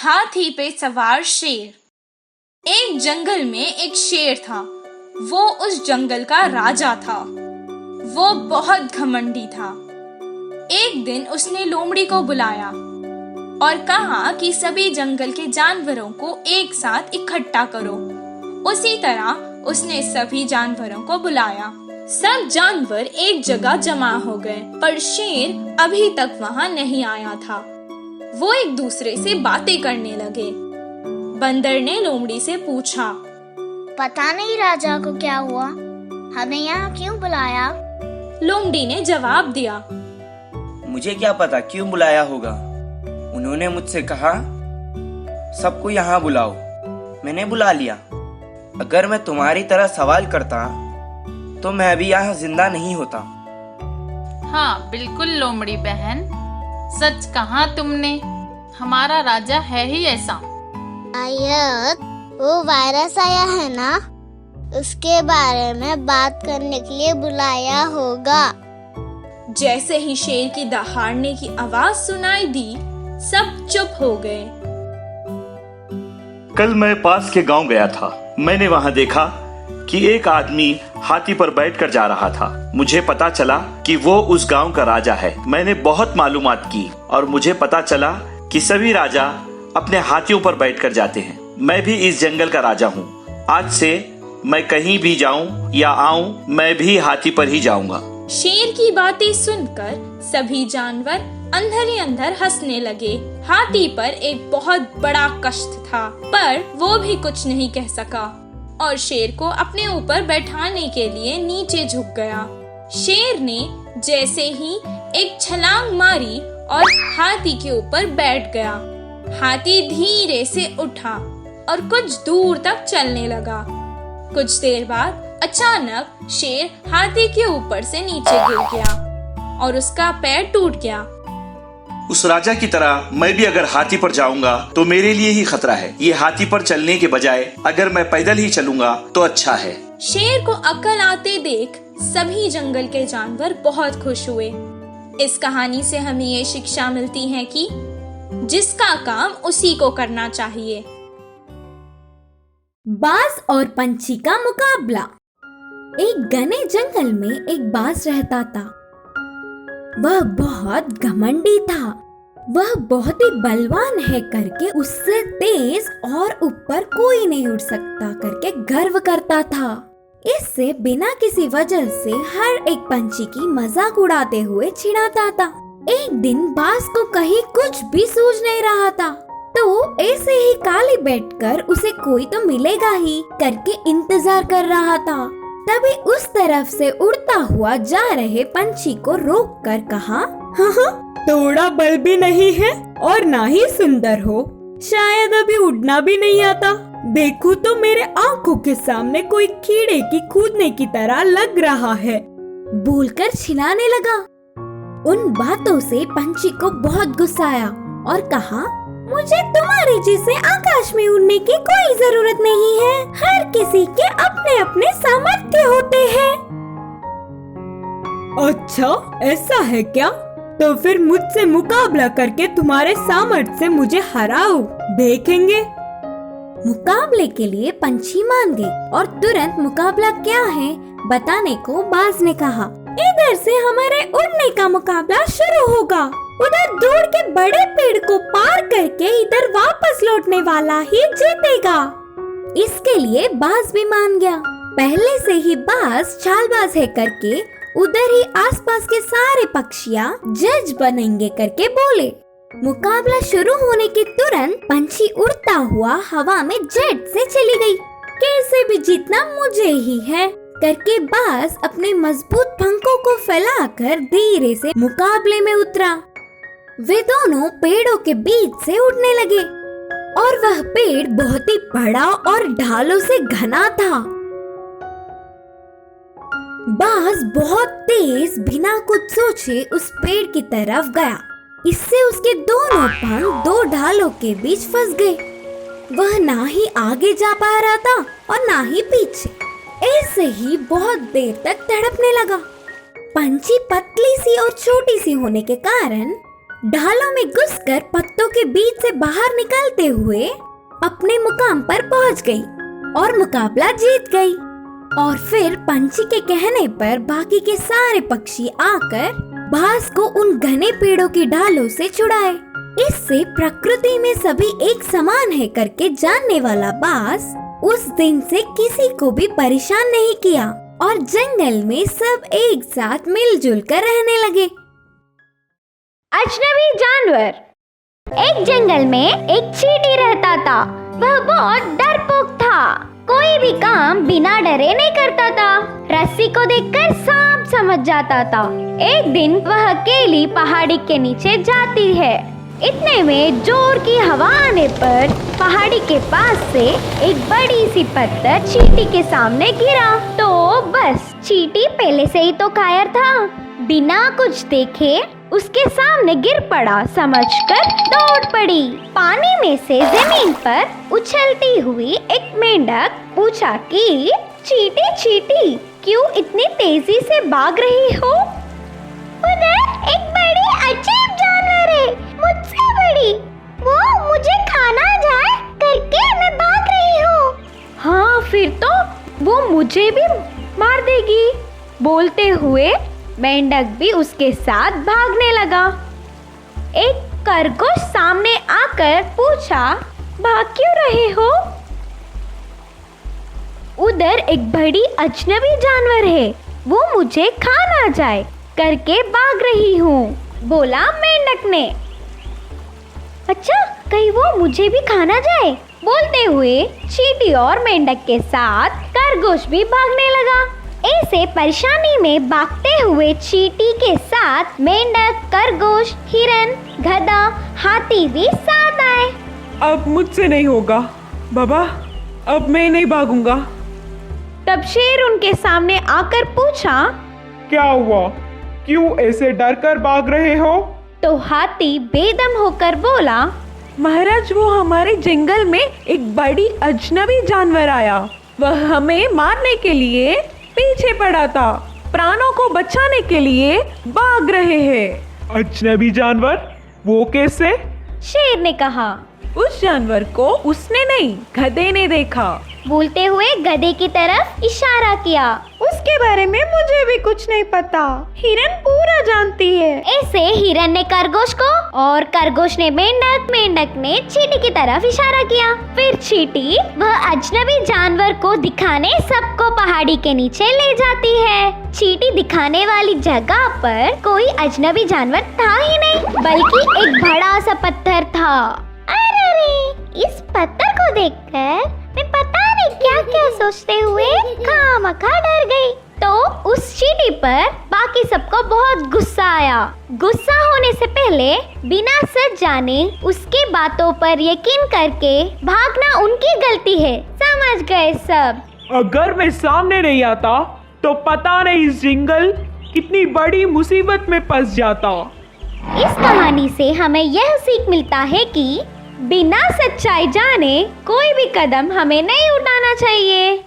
हाथी पे सवार शेर। एक जंगल में एक शेर था। वो उस जंगल का राजा था। वो बहुत घमंडी था। एक दिन उसने लोमड़ी को बुलाया और कहा कि सभी जंगल के जानवरों को एक साथ इकट्ठा करो। उसी तरह उसने सभी जानवरों को बुलाया। सब जानवर एक जगह जमा हो गए, पर शेर अभी तक वहां नहीं आया था। वो एक दूसरे से बातें करने लगे। बंदर ने लोमड़ी से पूछा, पता नहीं राजा को क्या हुआ, हमें यहाँ क्यों बुलाया? लोमड़ी ने जवाब दिया, मुझे क्या पता क्यों बुलाया होगा। उन्होंने मुझसे कहा सबको यहाँ बुलाओ, मैंने बुला लिया। अगर मैं तुम्हारी तरह सवाल करता तो मैं भी यहाँ जिंदा नहीं होता। हाँ बिल्कुल लोमड़ी बहन, सच कहा तुमने। हमारा राजा है ही ऐसा। शायद वो वायरस आया है ना, उसके बारे में बात करने के लिए बुलाया होगा। जैसे ही शेर की दहाड़ने की आवाज सुनाई दी, सब चुप हो गए। कल मैं पास के गांव गया था। मैंने वहां देखा कि एक आदमी हाथी पर बैठकर जा रहा था। मुझे पता चला कि वो उस गांव का राजा है। मैंने बहुत मालूमात की और मुझे पता चला कि सभी राजा अपने हाथियों पर बैठकर जाते हैं। मैं भी इस जंगल का राजा हूँ। आज से मैं कहीं भी जाऊँ या आऊँ, मैं भी हाथी पर ही जाऊँगा। शेर की बातें सुनकर सभी जानवर अंदर ही अंदर हंसने लगे। हाथी पर एक बहुत बड़ा कष्ट था, पर वो भी कुछ नहीं कह सका और शेर को अपने ऊपर बैठाने के लिए नीचे झुक गया। शेर ने जैसे ही एक छलांग मारी और हाथी के ऊपर बैठ गया। हाथी धीरे से उठा और कुछ दूर तक चलने लगा। कुछ देर बाद अचानक शेर हाथी के ऊपर से नीचे गिर गया और उसका पैर टूट गया। उस राजा की तरह मैं भी अगर हाथी पर जाऊंगा तो मेरे लिए ही खतरा है। ये हाथी पर चलने के बजाय अगर मैं पैदल ही चलूंगा तो अच्छा है। शेर को अकल आते देख सभी जंगल के जानवर बहुत खुश हुए। इस कहानी से हमें ये शिक्षा मिलती है कि जिसका काम उसी को करना चाहिए। बाज और पंछी का मुकाबला। एक घने जंगल में एक बाज रहता था। वह बहुत घमंडी था। वह बहुत ही बलवान है करके उससे तेज और ऊपर कोई नहीं उड़ सकता करके गर्व करता था। इससे बिना किसी वजह से हर एक पंछी की मजाक उड़ाते हुए चिढ़ाता था। एक दिन बाज को कहीं कुछ भी सूझ नहीं रहा था, तो ऐसे ही खाली बैठकर उसे कोई तो मिलेगा ही करके इंतजार कर रहा था। तभी उस तरफ से उड़ता हुआ जा रहे पंछी को रोक कर कहा, हाँ, थोड़ा बल भी नहीं है और ना ही सुंदर हो, शायद अभी उड़ना भी नहीं आता। देखो तो मेरे आंखों के सामने कोई कीड़े की कूदने की तरह लग रहा है। बोलकर चिल्लाने लगा। उन बातों से पंछी को बहुत गुस्सा आया और कहा, मुझे तुम्हारे जैसे आकाश में उड़ने की कोई जरूरत नहीं है। हर किसी के अपने अपने सामर्थ्य होते हैं। अच्छा, ऐसा है क्या? तो फिर मुझसे मुकाबला करके तुम्हारे सामर्थ्य से मुझे हराओ, देखेंगे। मुकाबले के लिए पंछी मान गए और तुरंत मुकाबला क्या है बताने को बाज ने कहा, इधर से हमारे उड़ने का मुकाबला शुरू होगा। उधर दूर के बड़े पेड़ को पार करके इधर वापस लौटने वाला ही जीतेगा। इसके लिए बाज भी मान गया। पहले से ही बाज चालबाज है करके उधर ही आसपास के सारे पक्षियाँ जज बनेंगे करके बोले। मुकाबला शुरू होने के तुरंत पंछी उड़ता हुआ हवा में जेट से चली गई। कैसे भी जीतना मुझे ही है करके बाज अपने मजबूत पंखों को फैलाकर धीरे से मुकाबले में उतरा। वे दोनों पेड़ों के बीच से उड़ने लगे और वह पेड़ बहुत ही बड़ा और ढालों से घना था। बाज बहुत तेज बिना कुछ सोचे उस पेड़ की तरफ गया। इससे उसके दोनों पंख दो ढालों के बीच फंस गए। वह ना ही आगे जा पा रहा था और ना ही पीछे। ऐसे ही बहुत देर तक तड़पने लगा। पंछी पतली सी और छोटी सी होने के कारण ढालों में घुसकर पत्तों के बीच से बाहर निकलते हुए अपने मुकाम पर पहुंच गई और मुकाबला जीत गई। और फिर पंछी के कहने पर बाकी के सारे पक्षी आकर बाज को उन घने पेड़ों की ढालों से छुड़ाए। इससे प्रकृति में सभी एक समान है करके जानने वाला बाज उस दिन से किसी को भी परेशान नहीं किया और जंगल में सब एक साथ मिलजुल कर रहने लगे। अजनबी जानवर। एक जंगल में एक चींटी रहता था। वह बहुत डरपोक था। कोई भी काम बिना डरे नहीं करता था। रस्सी को देखकर सांप समझ जाता था। एक दिन वह अकेली पहाड़ी के नीचे जाती है। इतने में जोर की हवा आने पर पहाड़ी के पास से एक बड़ी सी पत्थर चींटी के सामने गिरा। तो बस चींटी पहले से ही तो कायर था। बिना कुछ देखे उसके सामने गिर पड़ा समझकर दौड़ पड़ी। पानी में से जमीन पर उछलती हुई एक मेंढक पूछा कि चींटी चींटी क्यों इतनी तेजी से भाग रही हो? उधर एक बड़ी अजीब जानवर है, मुझसे बड़ी। वो मुझे खाना जाए करके मैं भाग रही हूँ। हाँ, फिर तो वो मुझे भी मार देगी। बोलते हुए मेंढक भी उसके साथ भागने लगा। एक खरगोश सामने आकर पूछा, भाग क्यों रहे हो? उधर एक बड़ी अजनबी जानवर है, वो मुझे खा ना जाए करके भाग रही हूँ, बोला मेंढक ने। अच्छा, कहीं वो मुझे भी खाना जाए? बोलते हुए चींटी और मेंढक के साथ खरगोश भी भागने लगा। ऐसे परेशानी में भागते हुए चींटी के साथ मेंढक, खरगोश, हिरन, गधा, हाथी भी साथ आए। अब मुझसे नहीं होगा बाबा, अब मैं नहीं भागूंगा। तब शेर उनके सामने आकर पूछा, क्या हुआ? क्यों ऐसे डर कर भाग रहे हो? तो हाथी बेदम होकर बोला, महाराज, वो हमारे जंगल में एक बड़ी अजनबी जानवर आया। वह हमें मारने के लिए पीछे पड़ा था। प्राणों को बचाने के लिए भाग रहे हैं। अजनबी जानवर? वो कैसे? शेर ने कहा। उस जानवर को उसने नहीं, गधे ने देखा। बोलते हुए गधे की तरफ इशारा किया। उसके बारे में मुझे भी कुछ नहीं पता, हिरन पूरा जानती है। ऐसे हिरन ने खरगोश को और खरगोश ने मेंढक, मेंढक ने चींटी की तरफ इशारा किया। फिर चींटी वह अजनबी जानवर को दिखाने सबको पहाड़ी के नीचे ले जाती है। चींटी दिखाने वाली जगह पर कोई अजनबी जानवर था ही नहीं, बल्कि एक बड़ा सा पत्थर था। अरे, इस पत्थर को देखकर मैं पता नहीं क्या क्या सोचते हुए खामखा डर गई। तो उस चींटी पर बाकी सबको बहुत गुस्सा आया। गुस्सा होने से पहले बिना सच जाने उसकी बातों पर यकीन करके भागना उनकी गलती है, समझ गए सब। अगर मैं सामने नहीं आता तो पता नहीं इस जंगल कितनी बड़ी मुसीबत में फंस जाता। इस कहानी से हमें यह सीख मिलता है कि बिना सच्चाई जाने कोई भी कदम हमें नहीं उठाना चाहिए।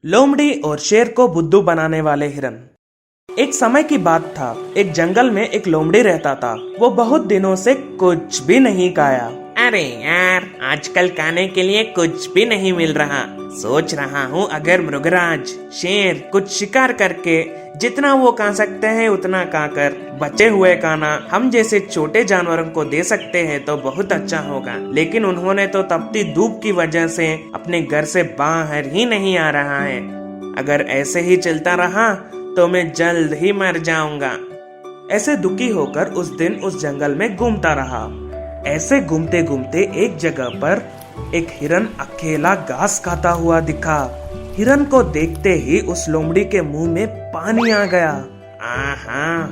लोमड़ी और शेर को बुद्धू बनाने वाले हिरन। एक समय की बात था, एक जंगल में एक लोमड़ी रहता था। वो बहुत दिनों से कुछ भी नहीं खाया। अरे यार, आजकल खाने के लिए कुछ भी नहीं मिल रहा। सोच रहा हूँ अगर मृगराज, शेर कुछ शिकार करके जितना वो खा सकते हैं उतना खाकर बचे हुए खाना हम जैसे छोटे जानवरों को दे सकते हैं तो बहुत अच्छा होगा। लेकिन उन्होंने तो तपती धूप की वजह से अपने घर से बाहर ही नहीं आ रहा है। अगर ऐसे ही चलता रहा तो मैं जल्द ही मर जाऊंगा। ऐसे दुखी होकर उस दिन उस जंगल में घूमता रहा। ऐसे घूमते घूमते एक जगह पर एक हिरन अकेला घास खाता हुआ दिखा। हिरन को देखते ही उस लोमड़ी के मुंह में पानी आ गया। आहा,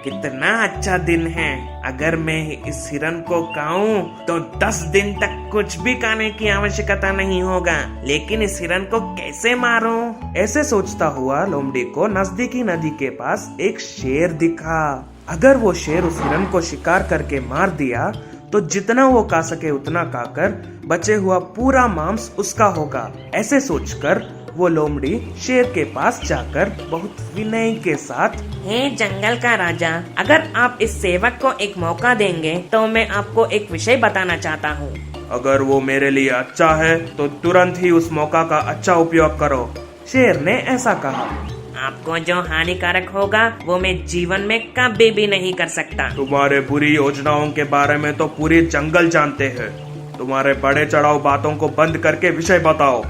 कितना अच्छा दिन है। अगर मैं इस हिरन को खाऊं तो 10 दिन तक कुछ भी खाने की आवश्यकता नहीं होगा। लेकिन इस हिरन को कैसे मारूं? ऐसे सोचता हुआ लोमड़ी को नजदीकी नदी के पास एक शेर दिखा। अगर वो शेर उस हिरन को शिकार करके मार दिया तो जितना वो खा सके उतना खाकर बचे हुआ पूरा मांस उसका होगा। ऐसे सोचकर वो लोमड़ी शेर के पास जाकर बहुत विनय के साथ, हे जंगल का राजा, अगर आप इस सेवक को एक मौका देंगे तो मैं आपको एक विषय बताना चाहता हूँ। अगर वो मेरे लिए अच्छा है तो तुरंत ही उस मौका का अच्छा उपयोग करो। शेर ने ऐसा कहा। आपको जो हानिकारक होगा वो मैं जीवन में कभी भी नहीं कर सकता। तुम्हारे बुरी योजनाओं के बारे में तो पूरी जंगल जानते हैं। तुम्हारे बड़े चढ़ाऊ बातों को बंद करके विषय बताओ।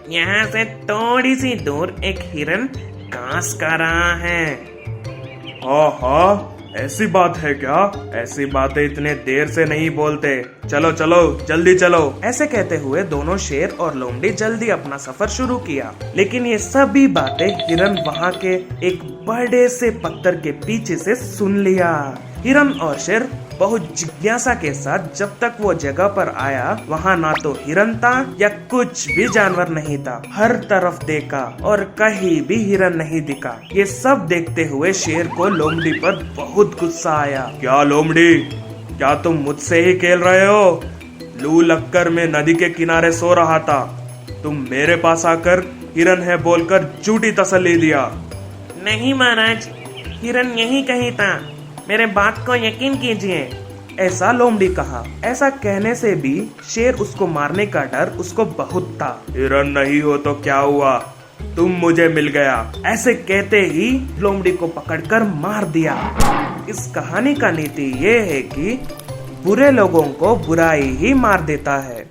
यहाँ से थोड़ी सी दूर एक हिरन घास खा रहा है। हाँ, ऐसी बात है क्या? ऐसी बातें इतने देर से नहीं बोलते। चलो चलो जल्दी चलो। ऐसे कहते हुए दोनों शेर और लोमड़ी जल्दी अपना सफर शुरू किया। लेकिन ये सभी बातें हिरन वहाँ के एक बड़े से पत्थर के पीछे से सुन लिया। हिरन और शेर बहुत जिज्ञासा के साथ जब तक वो जगह पर आया, वहाँ ना तो हिरन था या कुछ भी जानवर नहीं था। हर तरफ देखा और कहीं भी हिरन नहीं दिखा। ये सब देखते हुए शेर को लोमड़ी पर बहुत गुस्सा आया। क्या लोमड़ी, क्या तुम मुझसे ही खेल रहे हो? लू लगकर मैं नदी के किनारे सो रहा था। तुम मेरे पास आकर हिरन है बोलकर झूठी तसल्ली दिया। नहीं महाराज, हिरन यही कहीं था, मेरे बात को यकीन कीजिए। ऐसा लोमड़ी कहा। ऐसा कहने से भी शेर उसको मारने का डर उसको बहुत था। हिरन नहीं हो तो क्या हुआ, तुम मुझे मिल गया। ऐसे कहते ही लोमड़ी को पकड़कर मार दिया। इस कहानी का नीति ये है कि बुरे लोगों को बुराई ही मार देता है।